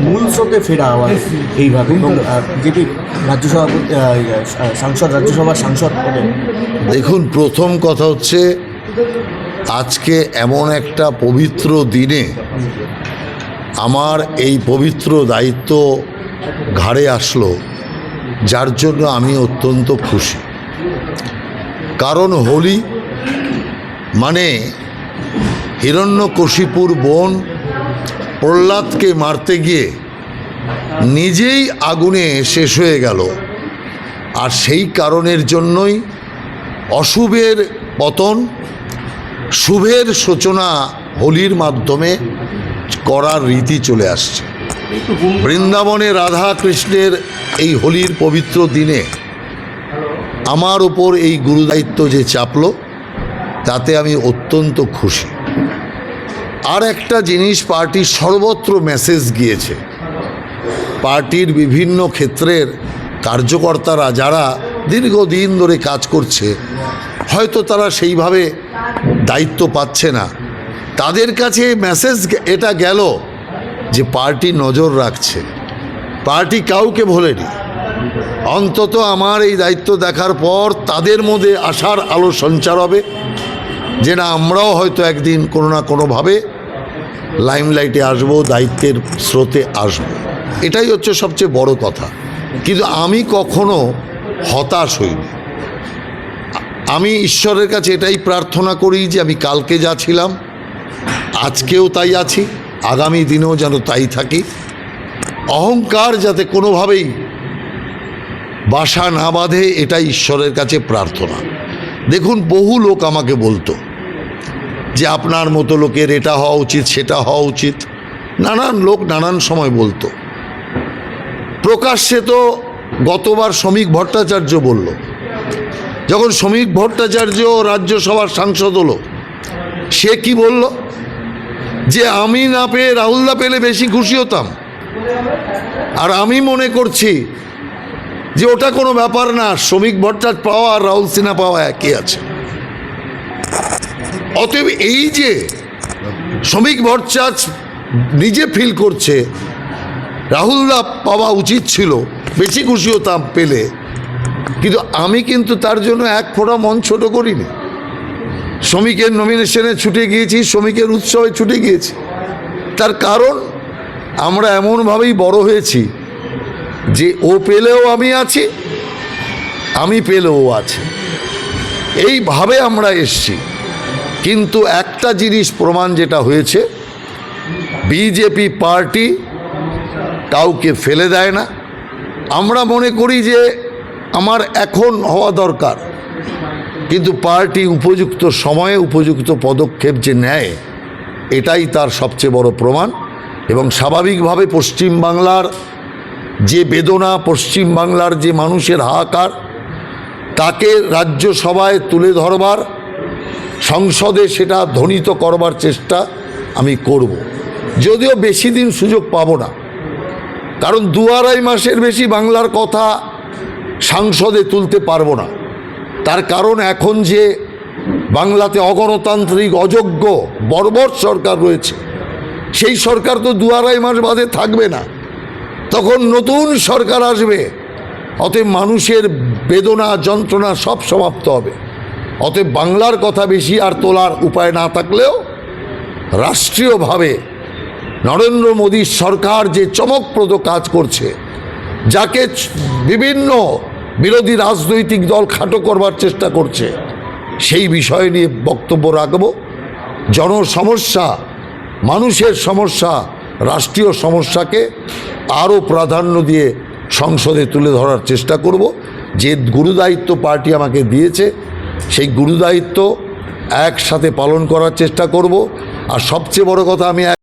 মূল স্রোতে ফেরা আবার এইভাবে যেটি রাজ্যসভার সাংসদ পদে। দেখুন, প্রথম কথা হচ্ছে আজকে এমন একটা পবিত্র দিনে আমার এই পবিত্র দায়িত্ব ঘাড়ে আসলো, যার জন্য আমি অত্যন্ত খুশি। কারণ হোলি মানে হিরণ্যকশিপুর বোন প্রহ্লাদকে মারতে গিয়ে নিজেই আগুনে শেষ হয়ে গেল, আর সেই কারণের জন্যই অশুভের পতন, শুভের সূচনা হোলির মাধ্যমে করার রীতি চলে আসছে। বৃন্দাবনে রাধা কৃষ্ণের এই হোলির পবিত্র দিনে আমার উপর এই গুরুদায়িত্ব যে চাপলো, তাতে আমি অত্যন্ত খুশি। আর একটা জিনিস, পার্টির সর্বত্র মেসেজ গিয়েছে। পার্টির বিভিন্ন ক্ষেত্রের কার্যকর্তারা যারা দীর্ঘদিন ধরে কাজ করছে, হয়তো তারা সেইভাবে দায়িত্ব পাচ্ছে না, তাদের কাছে মেসেজ এটা গেল যে পার্টি নজর রাখছে। পার্টি কাউকে ভোলেনি। অন্তত আমার এই দায়িত্ব দেখার পর তাদের মধ্যে আশার আলো সঞ্চার হবে যে না, আমরাও হয়তো একদিন কোনো না কোনোভাবে লাইমলাইটে আসব, দায়িত্বের স্রোতে আসব। এটাই হচ্ছে সবচেয়ে বড় কথা। কিন্তু আমি কখনো হতাশ হইনি। আমি ঈশ্বরের কাছে এটাই প্রার্থনা করি যে আমি কালকে যা ছিলাম আজকেও তাই আছি, আগামী দিনেও যেন তাই থাকি। অহংকার যাতে কোনোভাবেই বাসা না বাঁধে, এটাই ঈশ্বরের কাছে প্রার্থনা। দেখুন, বহু লোক আমাকে বলতো যে আপনার মতো লোকের এটা হওয়া উচিত, সেটা হওয়া উচিত। নানান লোক নানান সময় বলতো। প্রকাশ্যে তো গতবার শ্রমিক ভট্টাচার্য বলল, যখন শ্রমিক ভট্টাচার্য রাজ্যসভার সাংসদ হলো, সে কি বলল যে আমি না পেয়ে রাহুলদা পেলে বেশি খুশি হতাম। আর আমি মনে করছি যে ওটা কোনো ব্যাপার না, শ্রমিক ভট্টাচার্য পাওয়া আর রাহুল সিনহা পাওয়া একই আছে। অতএব এই যে শ্রমিক ভট্টাচার্য নিজে ফিল করছে রাহুলদা পাওয়া উচিত ছিল, বেশি খুশি হতাম পেলে, কিন্তু আমি কিন্তু তার জন্য এক ফোঁটা মন ছোট করিনি। শ্রমিকের নমিনেশনে ছুটে গিয়েছি, শ্রমিকের উৎসবে ছুটে গিয়েছি। তার কারণ আমরা এমনভাবেই বড় হয়েছি যে ও পেলেও আমি আছি, আমি পেলেও ও আছে, এইভাবে আমরা এসছি। কিন্তু একটা জিনিস প্রমাণ যেটা হয়েছে, বিজেপি পার্টি কাউকে ফেলে দেয় না। আমরা মনে করি যে আমার এখন হওয়া দরকার, কিন্তু পার্টি উপযুক্ত সময়ে উপযুক্ত পদক্ষেপ যে নেয়, এটাই তার সবচেয়ে বড় প্রমাণ। এবং স্বাভাবিকভাবে পশ্চিমবাংলার যে বেদনা, পশ্চিমবাংলার যে মানুষের হাহাকার, তাকে রাজ্যসভায় তুলে ধরবার, সংসদে সেটা ধ্বনিত করবার চেষ্টা আমি করব। যদিও বেশি দিন সুযোগ পাবো না, কারণ 2-2.5 মাসের বেশি বাংলার কথা সংসদে তুলতে পারবো না। তার কারণ এখন যে বাংলাতে অগণতান্ত্রিক, অযোগ্য, বর্বর সরকার রয়েছে, সেই সরকার তো 2-2.5 মাস বাদে থাকবে না, তখন নতুন সরকার আসবে। অতএব মানুষের বেদনা, যন্ত্রণা সব সমাপ্ত হবে। অতএব বাংলার কথা বেশি আর তোলার উপায় না থাকলেও রাষ্ট্রীয়ভাবে নরেন্দ্র মোদীর সরকার যে চমকপ্রদ কাজ করছে, যাকে বিভিন্ন বিরোধী রাজনৈতিক দল খাটো করবার চেষ্টা করছে, সেই বিষয় নিয়ে বক্তব্য রাখব। জনসমস্যা, মানুষের সমস্যা, রাষ্ট্রীয় সমস্যাকে আরও প্রাধান্য দিয়ে সংসদে তুলে ধরার চেষ্টা করব। যে গুরুদায়িত্ব পার্টি আমাকে দিয়েছে, সেই গুরুদায়িত্ব একসাথে পালন করার চেষ্টা করব। আর সবচেয়ে বড় কথা, আমি